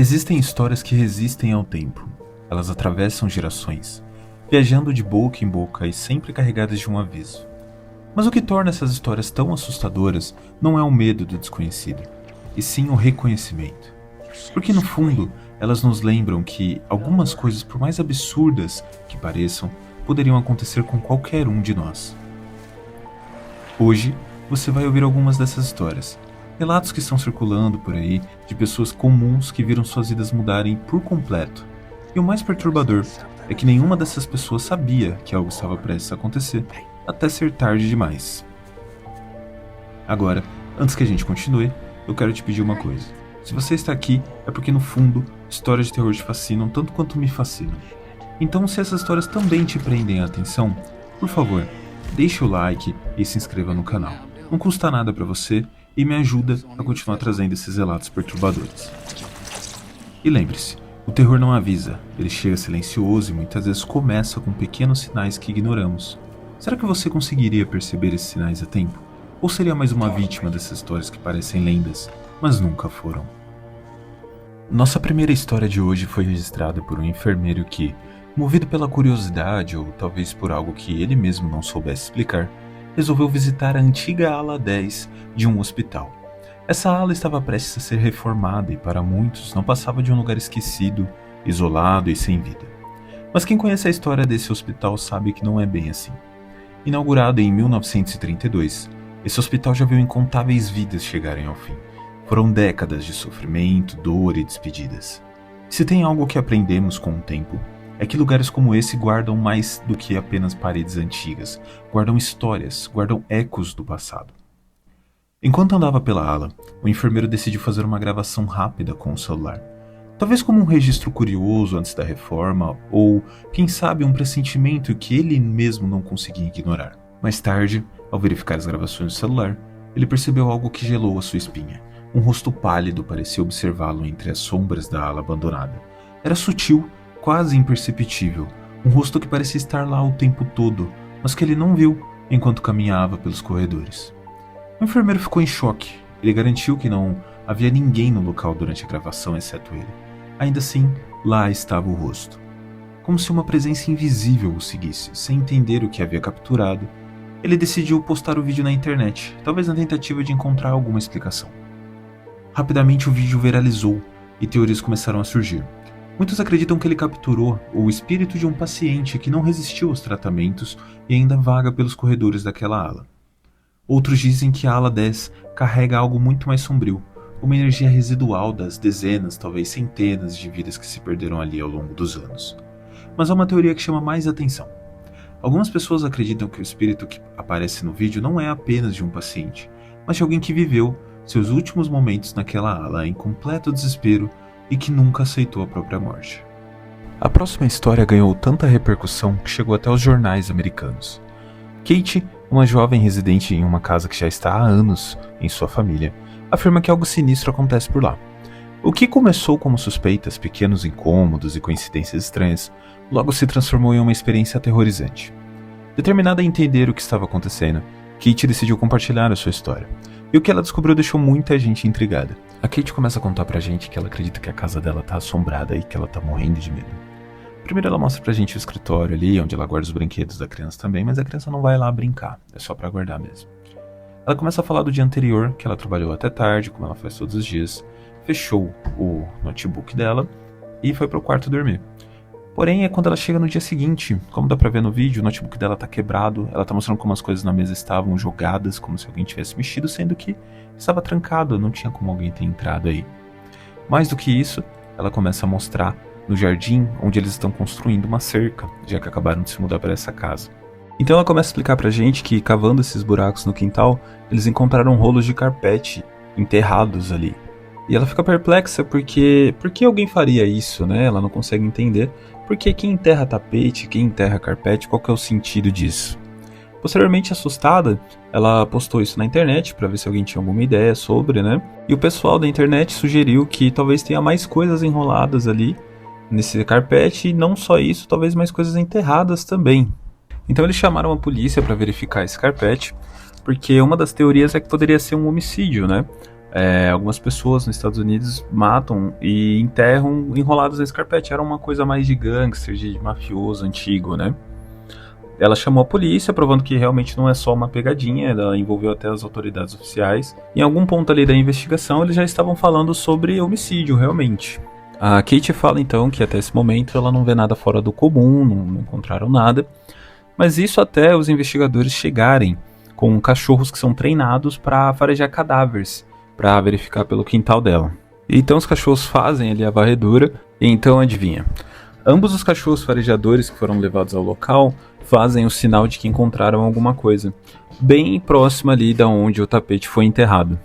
Existem histórias que resistem ao tempo. Elas atravessam gerações, viajando de boca em boca e sempre carregadas de um aviso. Mas o que torna essas histórias tão assustadoras não é o medo do desconhecido, e sim o reconhecimento. Porque no fundo, elas nos lembram que algumas coisas, por mais absurdas que pareçam, poderiam acontecer com qualquer um de nós. Hoje, você vai ouvir algumas dessas histórias. Relatos que estão circulando por aí de pessoas comuns que viram suas vidas mudarem por completo. E o mais perturbador é que nenhuma dessas pessoas sabia que algo estava prestes a acontecer, até ser tarde demais. Agora, antes que a gente continue, eu quero te pedir uma coisa. Se você está aqui, é porque no fundo, histórias de terror te fascinam tanto quanto me fascinam. Então, se essas histórias também te prendem a atenção, por favor, deixe o like e se inscreva no canal. Não custa nada para você e me ajuda a continuar trazendo esses relatos perturbadores. E lembre-se, o terror não avisa, ele chega silencioso e muitas vezes começa com pequenos sinais que ignoramos. Será que você conseguiria perceber esses sinais a tempo? Ou seria mais uma vítima dessas histórias que parecem lendas, mas nunca foram? Nossa primeira história de hoje foi registrada por um enfermeiro que, movido pela curiosidade ou talvez por algo que ele mesmo não soubesse explicar, resolveu visitar a antiga ala 10 de um hospital. Essa ala estava prestes a ser reformada e para muitos não passava de um lugar esquecido, isolado e sem vida. Mas quem conhece a história desse hospital sabe que não é bem assim. Inaugurado em 1932, esse hospital já viu incontáveis vidas chegarem ao fim. Foram décadas de sofrimento, dor e despedidas. Se tem algo que aprendemos com o tempo, é que lugares como esse guardam mais do que apenas paredes antigas, guardam histórias, guardam ecos do passado. Enquanto andava pela ala, o enfermeiro decidiu fazer uma gravação rápida com o celular. Talvez como um registro curioso antes da reforma, ou, quem sabe, um pressentimento que ele mesmo não conseguia ignorar. Mais tarde, ao verificar as gravações do celular, ele percebeu algo que gelou a sua espinha. Um rosto pálido parecia observá-lo entre as sombras da ala abandonada. Era sutil, quase imperceptível, um rosto que parecia estar lá o tempo todo, mas que ele não viu enquanto caminhava pelos corredores. O enfermeiro ficou em choque. Ele garantiu que não havia ninguém no local durante a gravação exceto ele. Ainda assim, lá estava o rosto. Como se uma presença invisível o seguisse, sem entender o que havia capturado, ele decidiu postar o vídeo na internet, talvez na tentativa de encontrar alguma explicação. Rapidamente o vídeo viralizou e teorias começaram a surgir. Muitos acreditam que ele capturou o espírito de um paciente que não resistiu aos tratamentos e ainda vaga pelos corredores daquela ala. Outros dizem que a ala 10 carrega algo muito mais sombrio, uma energia residual das dezenas, talvez centenas de vidas que se perderam ali ao longo dos anos. Mas há uma teoria que chama mais atenção. Algumas pessoas acreditam que o espírito que aparece no vídeo não é apenas de um paciente, mas de alguém que viveu seus últimos momentos naquela ala em completo desespero e que nunca aceitou a própria morte. A próxima história ganhou tanta repercussão que chegou até os jornais americanos. Kate, uma jovem residente em uma casa que já está há anos em sua família, afirma que algo sinistro acontece por lá. O que começou como suspeitas, pequenos incômodos e coincidências estranhas, logo se transformou em uma experiência aterrorizante. Determinada a entender o que estava acontecendo, Kate decidiu compartilhar a sua história. E o que ela descobriu deixou muita gente intrigada. A Kate começa a contar pra gente que ela acredita que a casa dela tá assombrada e que ela tá morrendo de medo. Primeiro ela mostra pra gente o escritório ali, onde ela guarda os brinquedos da criança também, mas a criança não vai lá brincar, é só pra guardar mesmo. Ela começa a falar do dia anterior, que ela trabalhou até tarde, como ela faz todos os dias, fechou o notebook dela e foi pro quarto dormir. Porém, é quando ela chega no dia seguinte, como dá pra ver no vídeo, o notebook dela tá quebrado, ela tá mostrando como as coisas na mesa estavam jogadas, como se alguém tivesse mexido, sendo que estava trancado, não tinha como alguém ter entrado aí. Mais do que isso, ela começa a mostrar no jardim onde eles estão construindo uma cerca, já que acabaram de se mudar para essa casa. Então ela começa a explicar pra gente que, cavando esses buracos no quintal, eles encontraram rolos de carpete enterrados ali. E ela fica perplexa porque... Por que alguém faria isso, né? Ela não consegue entender. Porque quem enterra tapete, quem enterra carpete, qual que é o sentido disso? Posteriormente, assustada, ela postou isso na internet para ver se alguém tinha alguma ideia sobre, né? E o pessoal da internet sugeriu que talvez tenha mais coisas enroladas ali nesse carpete, e não só isso, talvez mais coisas enterradas também. Então eles chamaram a polícia para verificar esse carpete, porque uma das teorias é que poderia ser um homicídio, né? Algumas pessoas nos Estados Unidos matam e enterram enrolados nesse carpete. Era uma coisa mais de gangster, de mafioso antigo, né? Ela chamou a polícia, provando que realmente não é só uma pegadinha, ela envolveu até as autoridades oficiais. Em algum ponto ali da investigação, eles já estavam falando sobre homicídio, realmente. A Kate fala então que até esse momento ela não vê nada fora do comum, não encontraram nada. Mas isso até os investigadores chegarem com cachorros que são treinados para farejar cadáveres, para verificar pelo quintal dela. Então os cachorros fazem ali a varredura, e então adivinha. Ambos os cachorros farejadores que foram levados ao local fazem o sinal de que encontraram alguma coisa, bem próximo ali da onde o tapete foi enterrado.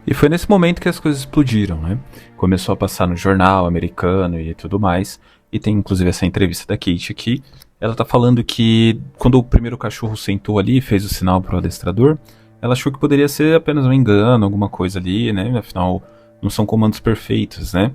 E foi nesse momento que as coisas explodiram, né? Começou a passar no jornal americano e tudo mais, e tem inclusive essa entrevista da Kate aqui. Ela tá falando que quando o primeiro cachorro sentou ali e fez o sinal pro adestrador, ela achou que poderia ser apenas um engano, alguma coisa ali, né? Afinal, não são comandos perfeitos, né?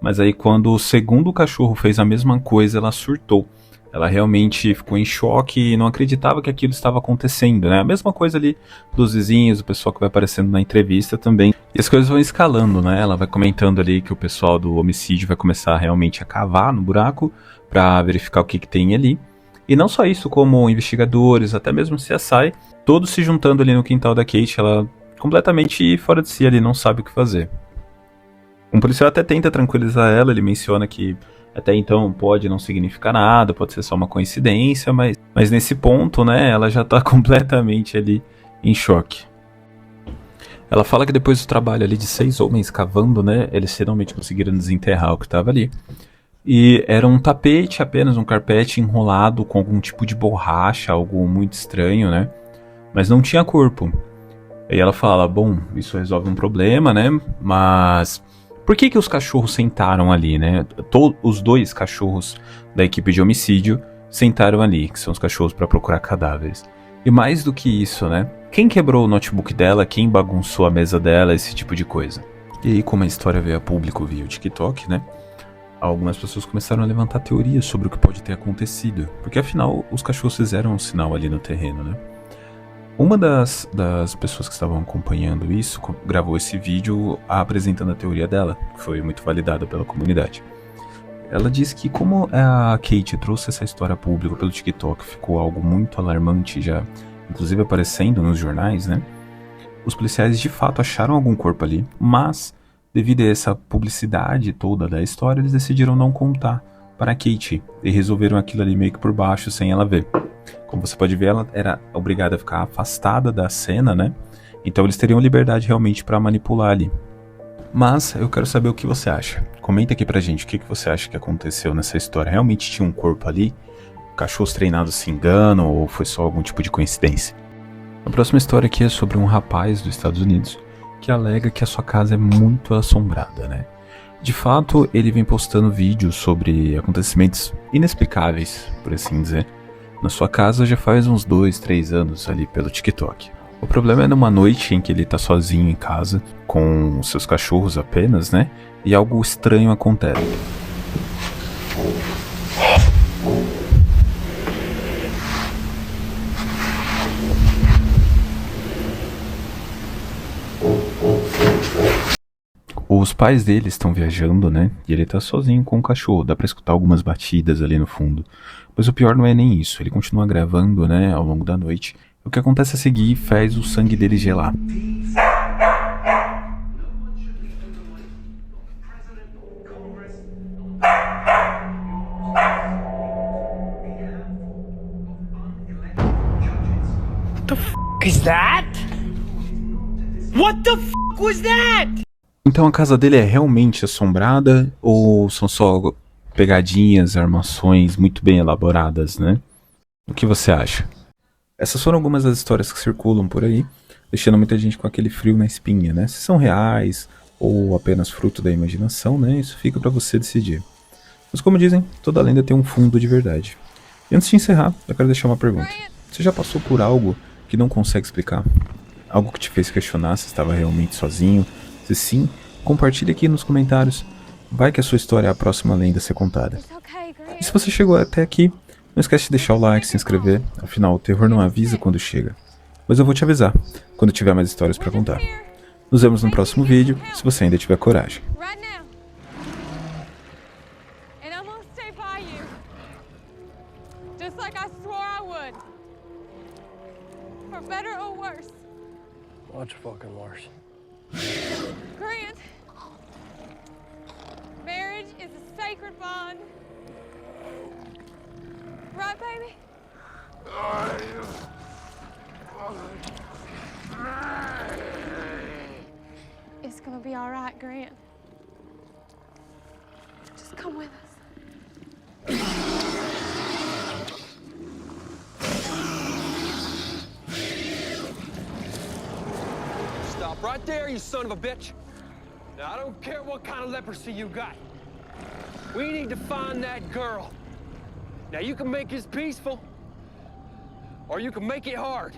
Mas aí quando o segundo cachorro fez a mesma coisa, ela surtou. Ela realmente ficou em choque e não acreditava que aquilo estava acontecendo, né? A mesma coisa ali dos vizinhos, o pessoal que vai aparecendo na entrevista também. E as coisas vão escalando, né? Ela vai comentando ali que o pessoal do homicídio vai começar realmente a cavar no buraco para verificar o que tem ali. E não só isso, como investigadores, até mesmo CSI, todos se juntando ali no quintal da Kate, ela completamente fora de si ali, não sabe o que fazer. Um policial até tenta tranquilizar ela, ele menciona que até então pode não significar nada, pode ser só uma coincidência, mas nesse ponto, né, ela já tá completamente ali em choque. Ela fala que depois do trabalho ali de 6 homens cavando, né, eles finalmente conseguiram desenterrar o que estava ali. E era um tapete, apenas um carpete enrolado com algum tipo de borracha, algo muito estranho, né, mas não tinha corpo. Aí ela fala, bom, isso resolve um problema, né, mas por que os cachorros sentaram ali, né? Os 2 cachorros da equipe de homicídio sentaram ali, que são os cachorros para procurar cadáveres. E mais do que isso, né? Quem quebrou o notebook dela, quem bagunçou a mesa dela, esse tipo de coisa. E aí, como a história veio a público via o TikTok, né? Algumas pessoas começaram a levantar teorias sobre o que pode ter acontecido. Porque afinal, os cachorros fizeram um sinal ali no terreno, né? Uma das pessoas que estavam acompanhando isso gravou esse vídeo apresentando a teoria dela, que foi muito validada pela comunidade. Ela diz que como a Kate trouxe essa história a público pelo TikTok, ficou algo muito alarmante já, inclusive aparecendo nos jornais, né? Os policiais de fato acharam algum corpo ali, mas devido a essa publicidade toda da história, eles decidiram não contar para a Kate e resolveram aquilo ali meio que por baixo, sem ela ver. Como você pode ver, ela era obrigada a ficar afastada da cena, né? Então eles teriam liberdade realmente para manipular ali. Mas eu quero saber o que você acha. Comenta aqui pra gente o que você acha que aconteceu nessa história. Realmente tinha um corpo ali? Cachorros treinados se enganam ou foi só algum tipo de coincidência? A próxima história aqui é sobre um rapaz dos Estados Unidos que alega que a sua casa é muito assombrada, né? De fato, ele vem postando vídeos sobre acontecimentos inexplicáveis, por assim dizer, na sua casa já faz uns 2, 3 anos ali pelo TikTok. O problema é numa noite em que ele tá sozinho em casa, com seus cachorros apenas, né? E algo estranho acontece. Os pais dele estão viajando, né? E ele tá sozinho com o cachorro. Dá pra escutar algumas batidas ali no fundo. Mas o pior não é nem isso. Ele continua gravando, né? Ao longo da noite. O que acontece a seguir faz o sangue dele gelar. What the f*** is that? What the f*** was that? Então a casa dele é realmente assombrada ou são só pegadinhas, armações muito bem elaboradas, né? O que você acha? Essas foram algumas das histórias que circulam por aí, deixando muita gente com aquele frio na espinha, né? Se são reais ou apenas fruto da imaginação, né? Isso fica pra você decidir. Mas como dizem, toda lenda tem um fundo de verdade. E antes de encerrar, eu quero deixar uma pergunta. Você já passou por algo que não consegue explicar? Algo que te fez questionar se estava realmente sozinho? Se sim, compartilhe aqui nos comentários. Vai que a sua história é a próxima lenda a ser contada. E se você chegou até aqui, não esquece de deixar o like, se inscrever. Afinal, o terror não avisa quando chega. Mas eu vou te avisar quando tiver mais histórias pra contar. Nos vemos no próximo vídeo, se você ainda tiver coragem. Right now. And I'm gonna stay by you. Just like I swore I would. For better or worse. Much fucking worse. Grant. Marriage is a sacred bond. Right, baby? It's gonna be all right, Grant. Just come with us. Stop right there, you son of a bitch. Now, I don't care what kind of leprosy you got. We need to find that girl. Now, you can make this peaceful, or you can make it hard.